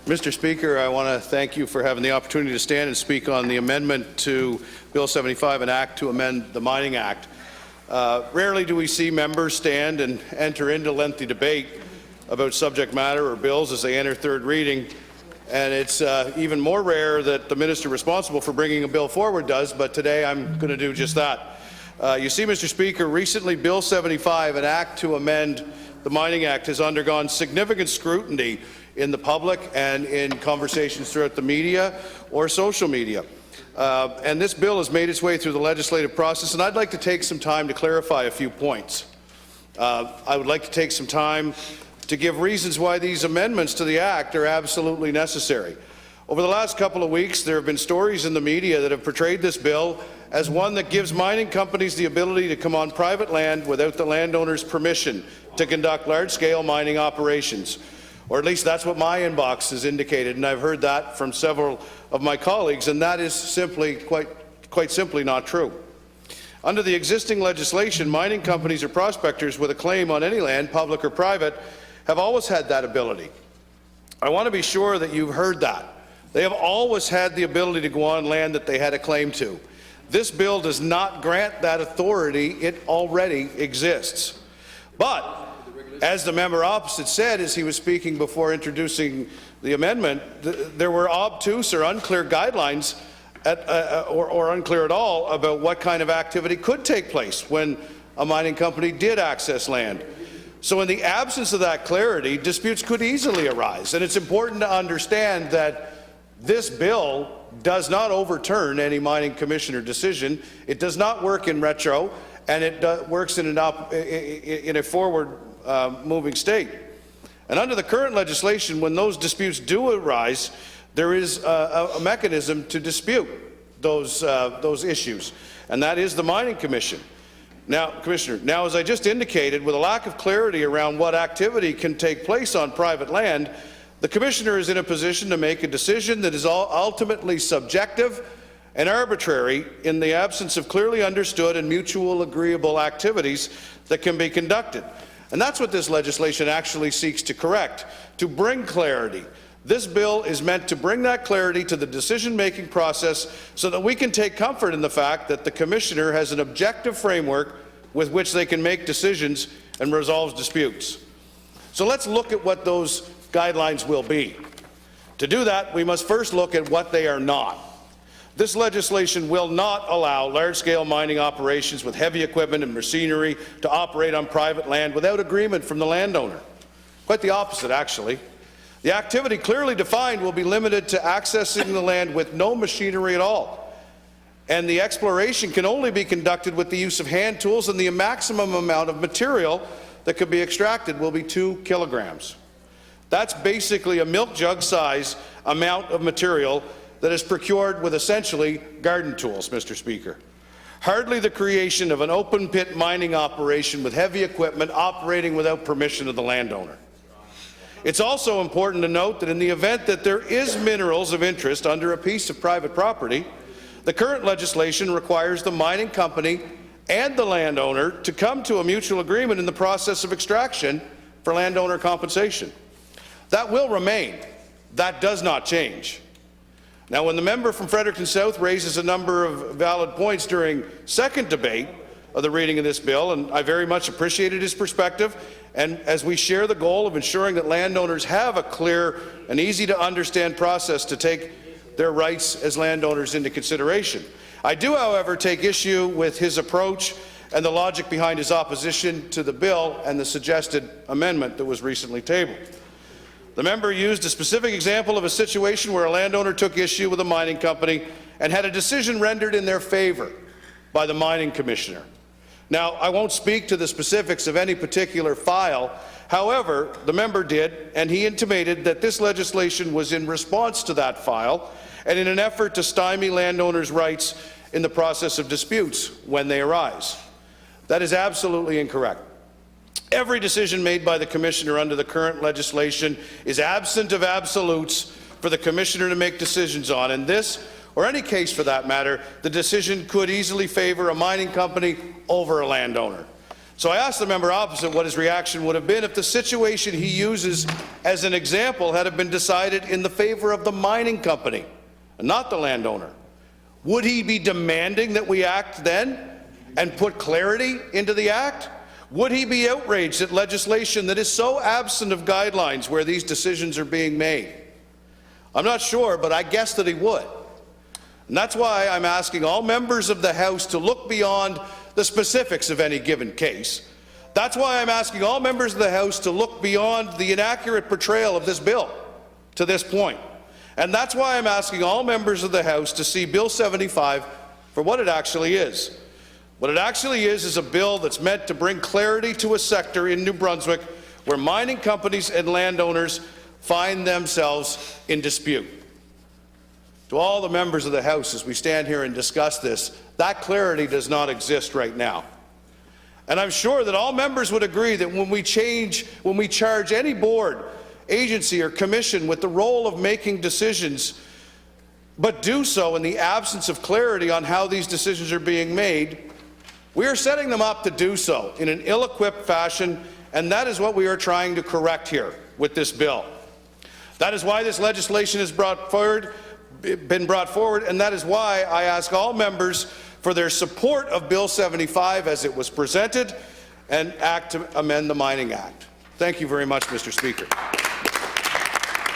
Mr. Speaker, I want to thank you for having the opportunity to stand and speak on the amendment to Bill 75, an act to amend the Mining Act. Rarely do we see members stand and enter into lengthy debate about subject matter or bills as they enter third reading, and it's even more rare that the minister responsible for bringing a bill forward does, but today I'm going to do just that. You see, Mr. Speaker, recently Bill 75, an act to amend the Mining Act, has undergone significant scrutiny in the public and in conversations throughout the media or social media. And this bill has made its way through the legislative process, and I'd like to take some time to clarify a few points. I would like to take some time to give reasons why these amendments to the Act are absolutely necessary. Over the last couple of weeks, there have been stories in the media that have portrayed this bill as one that gives mining companies the ability to come on private land without the landowner's permission to conduct large-scale mining operations. Or at least that's what my inbox has indicated, and I've heard that from several of my colleagues, and that is simply, quite simply not true. Under the existing legislation, mining companies or prospectors with a claim on any land, public or private, have always had that ability. I want to be sure that you've heard that. They have always had the ability to go on land that they had a claim to. This bill does not grant that authority. It already exists. But as the member opposite said as he was speaking before introducing the amendment, there were obtuse or unclear guidelines or unclear at all about what kind of activity could take place when a mining company did access land. So in the absence of that clarity, disputes could easily arise. And it's important to understand that this bill does not overturn any mining commissioner decision. It does not work in retro, and it works in a forward moving state. And under the current legislation, when those disputes do arise, there is a mechanism to dispute those issues, and that is the Mining Commission. Now, Commissioner, as I just indicated, with a lack of clarity around what activity can take place on private land, the Commissioner is in a position to make a decision that is ultimately subjective and arbitrary in the absence of clearly understood and mutual agreeable activities that can be conducted. And that's what this legislation actually seeks to correct, to bring clarity. This bill is meant to bring that clarity to the decision-making process so that we can take comfort in the fact that the Commissioner has an objective framework with which they can make decisions and resolve disputes. So let's look at what those guidelines will be. To do that, we must first look at what they are not. This legislation will not allow large-scale mining operations with heavy equipment and machinery to operate on private land without agreement from the landowner. Quite the opposite, actually. The activity clearly defined will be limited to accessing the land with no machinery at all. And the exploration can only be conducted with the use of hand tools, and the maximum amount of material that could be extracted will be 2 kilograms. That's basically a milk jug size amount of material that is procured with essentially garden tools, Mr. Speaker. Hardly the creation of an open-pit mining operation with heavy equipment operating without permission of the landowner. It's also important to note that in the event that there is minerals of interest under a piece of private property, the current legislation requires the mining company and the landowner to come to a mutual agreement in the process of extraction for landowner compensation. That will remain. That does not change. Now, when the member from Fredericton South raises a number of valid points during second debate of the reading of this bill, and I very much appreciated his perspective, and as we share the goal of ensuring that landowners have a clear and easy-to-understand process to take their rights as landowners into consideration. I do, however, take issue with his approach and the logic behind his opposition to the bill and the suggested amendment that was recently tabled. The member used a specific example of a situation where a landowner took issue with a mining company and had a decision rendered in their favour by the mining commissioner. Now, I won't speak to the specifics of any particular file. However, the member did, and he intimated that this legislation was in response to that file and in an effort to stymie landowners' rights in the process of disputes when they arise. That is absolutely incorrect. Every decision made by the Commissioner under the current legislation is absent of absolutes for the Commissioner to make decisions on, and this, or any case for that matter, the decision could easily favour a mining company over a landowner. So I asked the member opposite what his reaction would have been if the situation he uses as an example had been decided in the favor of the mining company, and not the landowner. Would he be demanding that we act then and put clarity into the act? Would he be outraged at legislation that is so absent of guidelines where these decisions are being made? I'm not sure, but I guess that he would. And that's why I'm asking all members of the House to look beyond the specifics of any given case. That's why I'm asking all members of the House to look beyond the inaccurate portrayal of this bill to this point. And that's why I'm asking all members of the House to see Bill 75 for what it actually is. What it actually is a bill that's meant to bring clarity to a sector in New Brunswick where mining companies and landowners find themselves in dispute. To all the members of the House, as we stand here and discuss this, that clarity does not exist right now. And I'm sure that all members would agree that when we charge any board, agency or commission with the role of making decisions, but do so in the absence of clarity on how these decisions are being made, we are setting them up to do so in an ill-equipped fashion, and that is what we are trying to correct here with this bill. That is why this legislation has been brought forward, and that is why I ask all members for their support of Bill 75 as it was presented and act to amend the Mining Act. Thank you very much, Mr. Speaker.